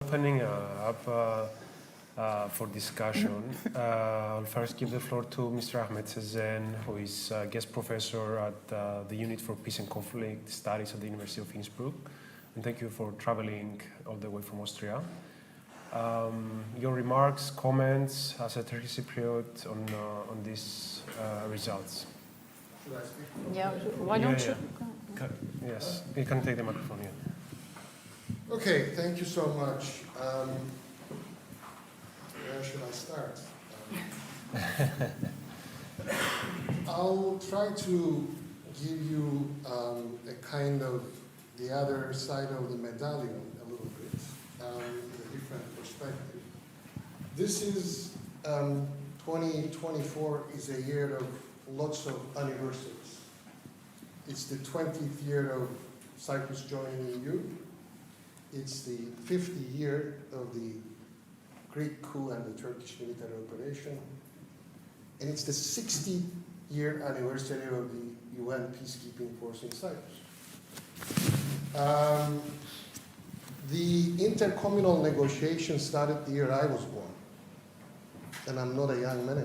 Opening up for discussion, I'll first give the floor to Mr. Ahmet Sozen, who is a guest professor at the Unit for Peace and Conflict Studies at the University of Innsbruck. And thank you for traveling all the way from Austria. Your remarks, comments as a Turkish Cypriot on these results. Should I speak? Yeah, why don't you? Yes, you can take the microphone, yeah. Okay, thank you so much. Where should I start? I'll try to give you a kind of the other side of the medallion a little bit, in a different perspective. This is 2024 is a year of lots of anniversaries. It's the 20th year of Cyprus joining EU. It's the 50th year of the Greek coup and the Turkish military operation. And it's the 60th year anniversary of the UN peacekeeping force in Cyprus. The intercommunal negotiations started the year I was born. And I'm not a young man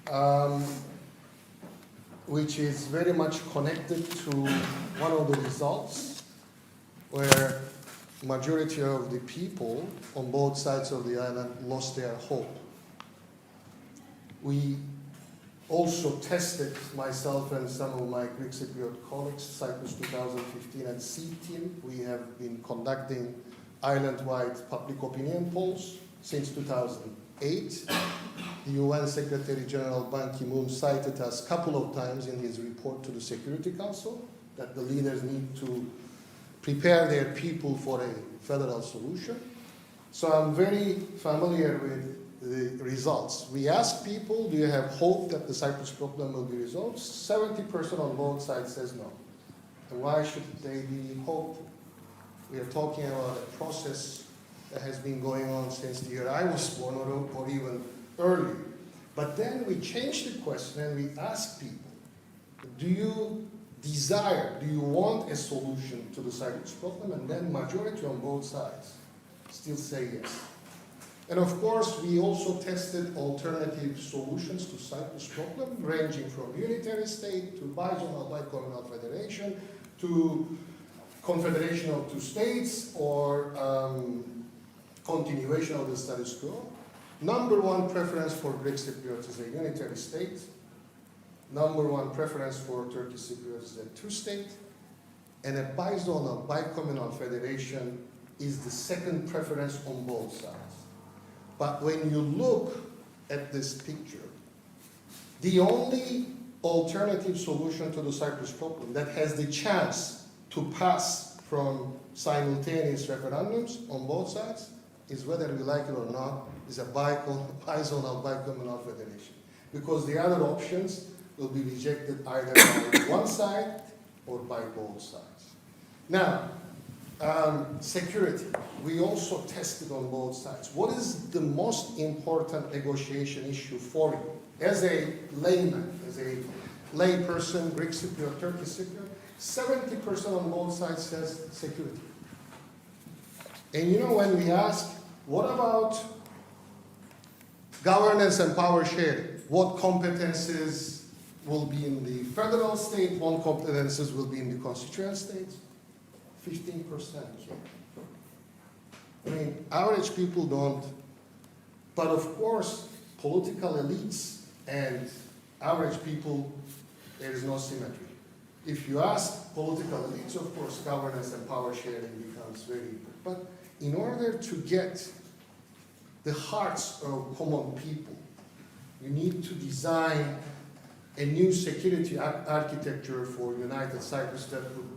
anymore. Which is very much connected to one of the results where majority of the people on both sides of the island lost their hope. We also tested, myself and some of my Greek Cypriot colleagues, Cyprus 2015 and C team. We have been conducting island-wide public opinion polls since 2008. The UN Secretary General Ban Ki-moon cited us a couple of times in his report to the Security Council that the leaders need to prepare their people for a federal solution. So I'm very familiar with the results. We asked people, do you have hope that the Cyprus problem will be resolved? 70% on both sides says no. And why should they be hopeful? We are talking about a process that has been going on since the year I was born or even earlier. But then we changed the question and we asked people, do you want a solution to the Cyprus problem? And then majority on both sides still say yes. And of course, we also tested alternative solutions to Cyprus problem, ranging from unitary state to bizonal bicommunal federation to confederation of two states or continuation of the status quo. Number one preference for Greek Cypriots is a unitary state. Number one preference for Turkish Cypriots is a two-state. And a bizonal, bicommunal federation is the second preference on both sides. But when you look at this picture, the only alternative solution to the Cyprus problem that has the chance to pass from simultaneous referendums on both sides is, whether we like it or not, is a bizonal, bicommunal federation. Because the other options will be rejected either by one side or by both sides. Now, security. We also tested on both sides. What is the most important negotiation issue for you? As a layman, as a lay person, Greek Cypriot, Turkish Cypriot, 70% on both sides says security. And you know, when we ask, what about governance and power sharing? What competences will be in the federal state, what competences will be in the constituent states? 15%. I mean, average people don't. But of course, political elites and average people, there is no symmetry. If you ask political elites, of course, governance and power sharing becomes very important. But in order to get the hearts of common people, you need to design a new security architecture for United Cyprus that would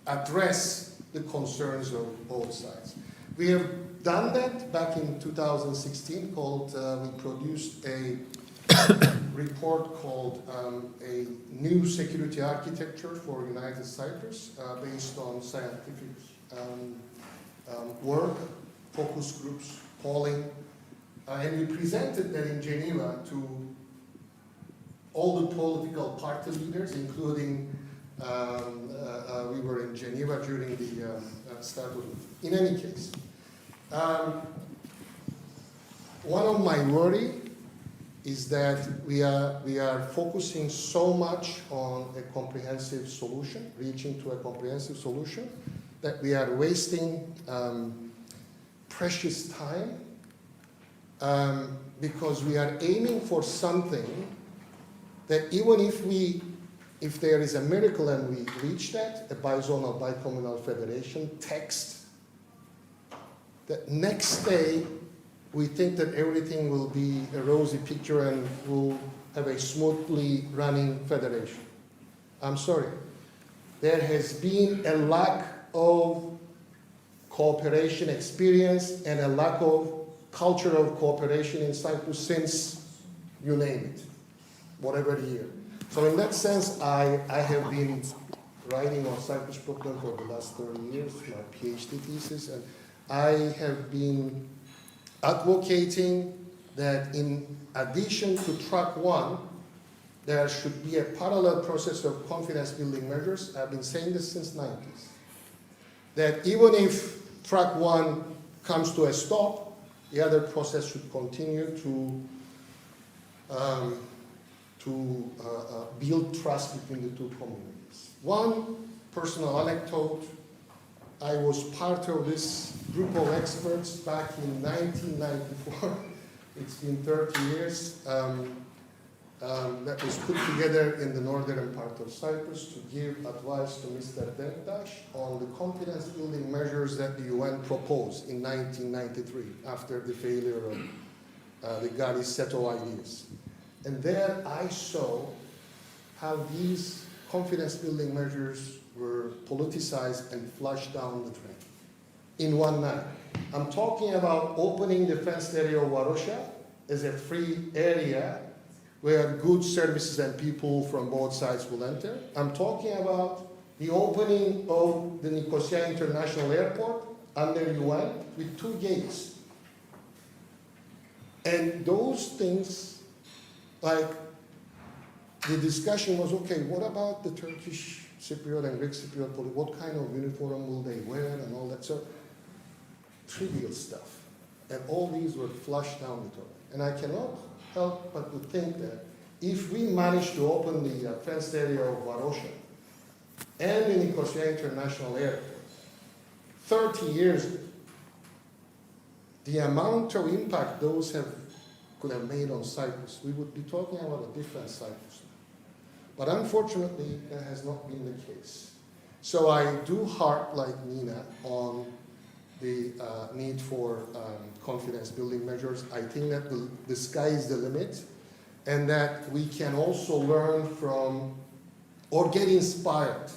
address the concerns of both sides. We have done that back in 2016 called, we produced a report called a new security architecture for United Cyprus based on scientific work, focus groups, polling, and we presented that in Geneva to all the political party leaders, including we were in Geneva during the start with. In any case, one of my worry is that we are focusing so much on a comprehensive solution, reaching to a comprehensive solution, that we are wasting precious time because we are aiming for something that even if there is a miracle and we reach that, a bizonal bicommunal federation text, that next day we think that everything will be a rosy picture and we'll have a smoothly running federation. I'm sorry. There has been a lack of cooperation experience and a lack of culture of cooperation in Cyprus since you name it, whatever year. So in that sense, I have been writing on Cyprus problem for the last 30 years, my PhD thesis, and I have been advocating that in addition to track one, there should be a parallel process of confidence building measures. I've been saying this since 90s. That even if track one comes to a stop, the other process should continue to build trust between the two communities. One personal anecdote, I was part of this group of experts back in 1994. It's been 30 years. That was put together in the northern part of Cyprus to give advice to Mr. Demirtas on the confidence building measures that the UN proposed in 1993 after the failure of the Galis set of ideas. And there I saw how these confidence building measures were politicized and flushed down the drain in one night. I'm talking about opening the fenced area of Varosha as a free area where goods, services, and people from both sides will enter. I'm talking about the opening of the Nicosia International Airport under UN with 2 gates. And those things, like, the discussion was, okay, what about the Turkish Cypriot and Greek Cypriot police? What kind of uniform will they wear and all that? So, trivial stuff. And all these were flushed down the toilet. And I cannot help but to think that if we manage to open the fenced area of Varosha and the Nicosia International Airport 30 years ago, the amount of impact those could have made on Cyprus, we would be talking about a different Cyprus. But unfortunately, that has not been the case. So I do harp, like Nina, on the need for confidence building measures. I think that the sky is the limit, and that we can also learn from or get inspired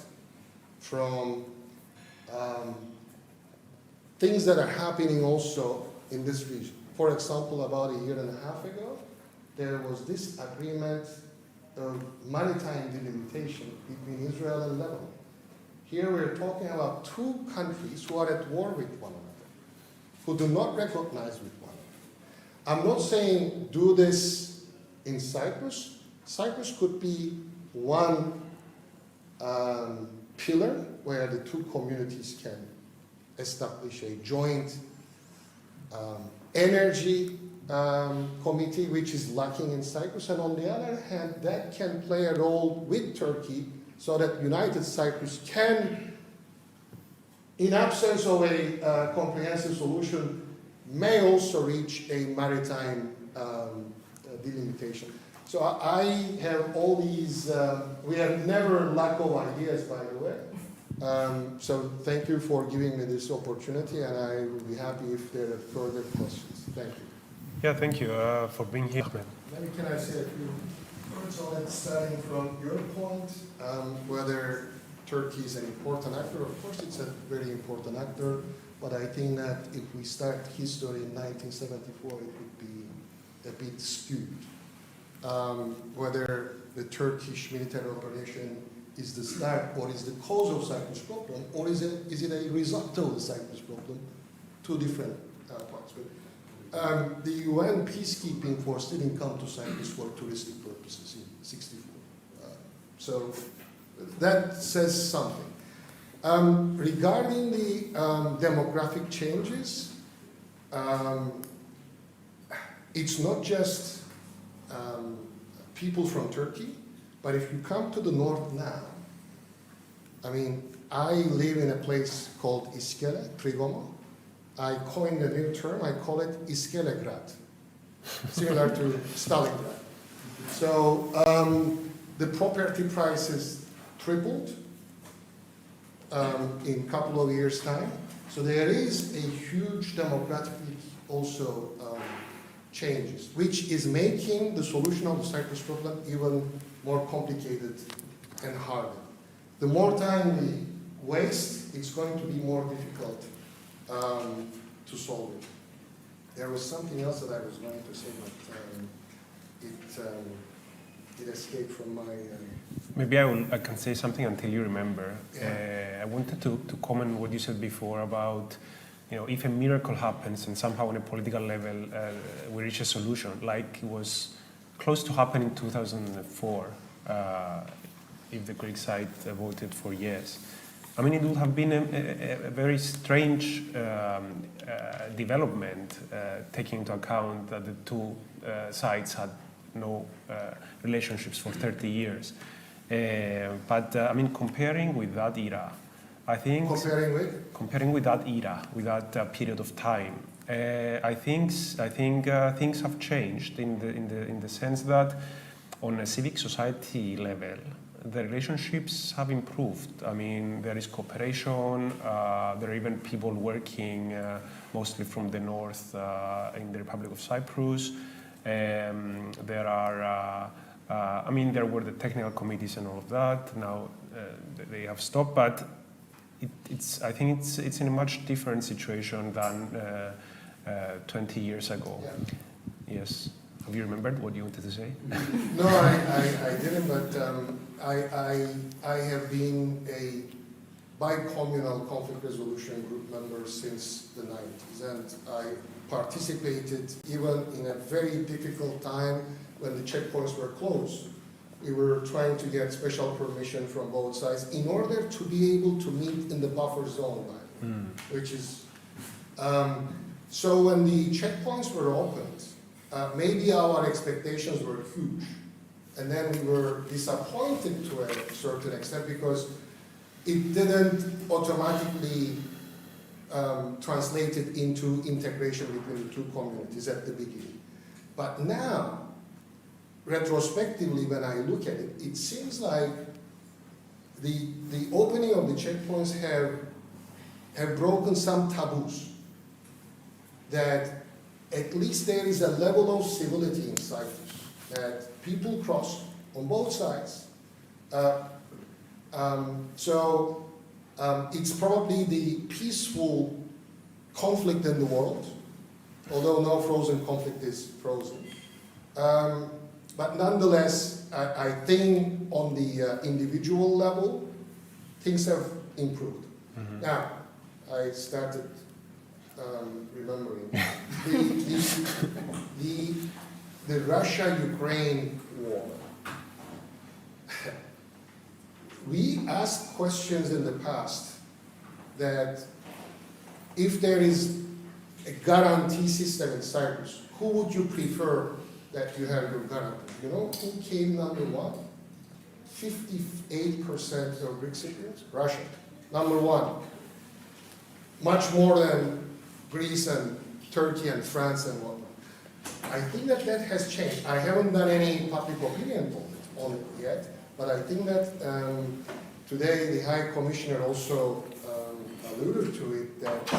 from things that are happening also in this region. For example, about 1.5 years ago, there was this agreement of maritime delimitation between Israel and Lebanon. Here we're talking about 2 countries who are at war with one another, who do not recognize with one another. I'm not saying do this in Cyprus. Cyprus could be one pillar where the 2 communities can establish a joint energy committee, which is lacking in Cyprus. And on the other hand, that can play a role with Turkey so that United Cyprus can, in absence of a comprehensive solution, may also reach a maritime delimitation. So I have all these, we have never lack of ideas, by the way. So thank you for giving me this opportunity, and I will be happy if there are further questions. Thank you. Yeah, thank you for being here, Ahmet. Maybe can I say a few words on it, starting from your point, whether Turkey is an important actor. Of course, it's a very important actor, but I think that if we start history in 1974, it would be a bit skewed. Whether the Turkish military operation is the start or is the cause of Cyprus problem, or is it a result of the Cyprus problem? 2 different parts. But, the UN peacekeeping force didn't come to Cyprus for touristic purposes in '64. So that says something. Regarding the demographic changes, it's not just people from Turkey, but if you come to the north now, I mean, I live in a place called Iskele, Trigono. I coined a new term, I call it Iskelegrad, similar to Stalingrad. So the property prices tripled in a couple of years' time. So there is a huge demographic also changes, which is making the solution of the Cyprus problem even more complicated and harder. The more time we waste, it's going to be more difficult to solve it. There was something else that I was going to say, but it escaped from my... Maybe I can say something until you remember. Yeah. I wanted to comment what you said before about, if a miracle happens and somehow on a political level we reach a solution, like it was close to happen in 2004, if the Greek side voted for yes. I mean, it would have been a very strange development, taking into account that the two sides had no relationships for 30 years. But I mean, comparing with that era, I think... Comparing with that era, with that period of time, I think things have changed in the sense that on a civic society level, the relationships have improved. I mean, there is cooperation, there are even people working mostly from the north in the Republic of Cyprus. There are, there were the technical committees and all of that. Now they have stopped, but I think it's in a much different situation than 20 years ago. Yeah. Yes. Have you remembered what you wanted to say? No, I didn't, but I have been a bi-communal conflict resolution group member since the 90s, and I participated even in a very difficult time when the checkpoints were closed. We were trying to get special permission from both sides in order to be able to meet in the buffer zone line, which is... so when the checkpoints were opened, maybe our expectations were huge, and then we were disappointed to a certain extent because it didn't automatically translate it into integration between the two communities at the beginning. But now, retrospectively, when I look at it, it seems like the opening of the checkpoints have broken some taboos, that at least there is a level of civility in Cyprus, that people cross on both sides. It's probably the peaceful conflict in the world, although no frozen conflict is frozen. But nonetheless, I think on the individual level, things have improved. Mm-hmm. Now, I started remembering the Russia-Ukraine war. We asked questions in the past that if there is a guarantee system in Cyprus, who would you prefer that you have your guarantee? You know who came number one? 58% of Greek Cypriots? Russia. Number one. Much more than Greece and Turkey and France and whatnot. I think that has changed. I haven't done any public opinion on it yet, but I think that today the High Commissioner also alluded to it, that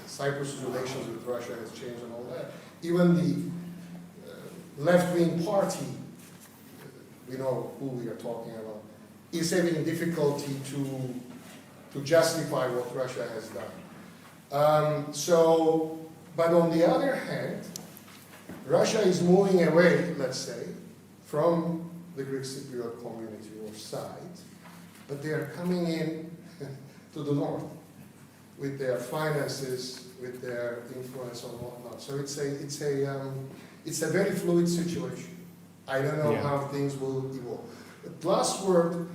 Cyprus' relations with Russia has changed and all that. Even the left-wing party, we know who we are talking about, is having difficulty to justify what Russia has done. But on the other hand, Russia is moving away, let's say, from the Greek Cypriot community or side, but they are coming in to the north with their finances, with their influence and whatnot. So it's a very fluid situation. I don't know how things will evolve. But last word,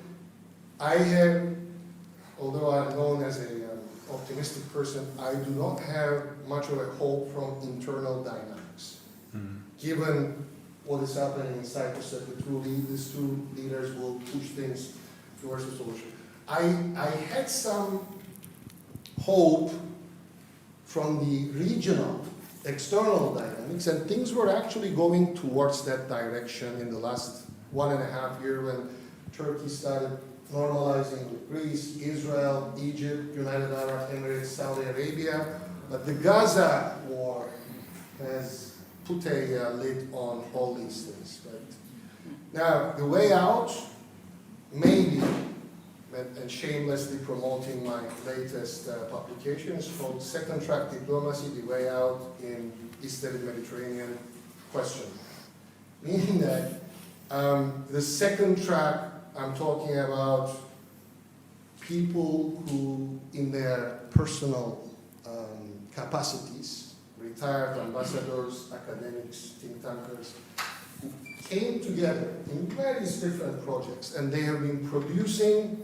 I have although I'm known as an optimistic person, I do not have much of a hope from internal dynamics. Given what is happening in Cyprus, that these two leaders will push things towards a solution. I had some hope from the regional external dynamics, and things were actually going towards that direction in the last 1.5 years when Turkey started normalizing with Greece, Israel, Egypt, United Arab Emirates, Saudi Arabia. But the Gaza war has put a lid on all these things, right? Now, the way out, maybe, and shamelessly promoting my latest publication, is called Second Track Diplomacy, the Way Out in Eastern Mediterranean Question. Meaning that the second track, I'm talking about people who, in their personal capacities, retired ambassadors, academics, think tankers, who came together in various different projects, and they have been producing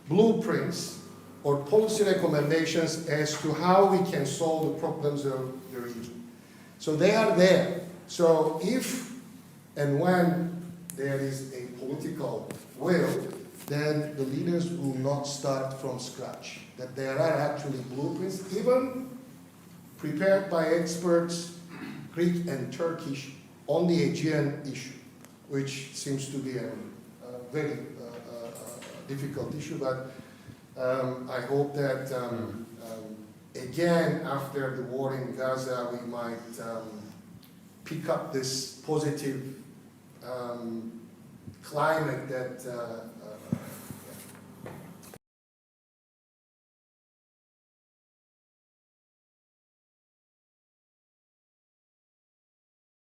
blueprints or policy recommendations as to how we can solve the problems of the region. So they are there. So if and when there is a political will, then the leaders will not start from scratch. That there are actually blueprints, even prepared by experts, Greek and Turkish, on the Aegean issue, which seems to be a very difficult issue, but I hope that again, after the war in Gaza, we might pick up this positive climate that